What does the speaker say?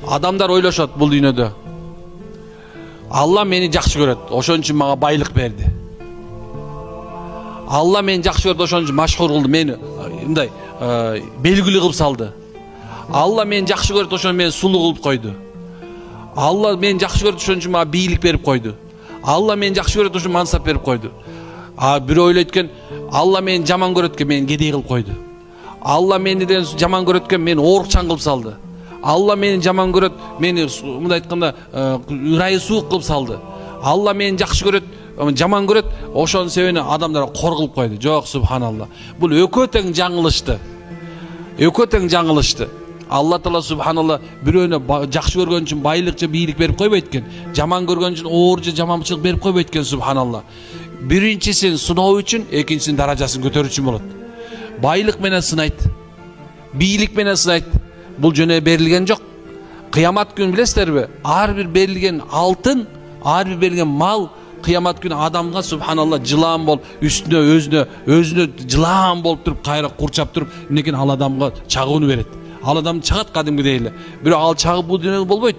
Адамдар ойлошот бул дүйнөдө. Алла мени жакшы көрөт, ошон үчүн мага байлык берди. Алла мени жакшы көрдү, ошон үчүн машхур кылды, мени мындай белгилүү кылып салды. Алла мени жакшы көрөт, ошон мени сулуу кылып койду. Алла мени жакшы көрөт, ошон үчүн мага бийлик берип койду. Алла мени жакшы көрөт, ошон мансап берип койду. Бирөө ойлойт экен, Алла мени жаман көрөт экен, мени кедей кылып койду. Алла мениден жаман көрөт экен, мени оорукчан кылып салды. Алла мени жаман көрөт, мени мындай айтканда ырайы суук кылып салды. Алла мени жакшы көрөт, жаман көрөт, ошонун себебинен адамдар кор кылып койду. Жок, субханалла. Бул экөө тең жаңылышты. Экөө тең жаңылышты. Алла Таала субханалла бирөөнө жакшы көргөн үчүн байлык же бийлик берип койбойт экен. Жаман көргөн үчүн оор же жаманчылык берип койбойт экен, субханалла. Биринчисин сыноо үчүн, экинчисинин даражасын көтөрүү үчүн болот. Байлык менен сынайт. Бийлик менен сынайт. Бул жөнө берилген жок. Кыямат күнү билесиздерби? Ар бир берилген алтын, ар бир берилген мал кыямат күнү адамга субханалла жылаан болуп, үстүнө өзүнө жылаан болуп туруп, кайра курчап туруп, мынекей ал адамга чагууну берет. Ал адам чагат кадимгидей эле. Бирок ал чагып бул дүйнөгө болбойт.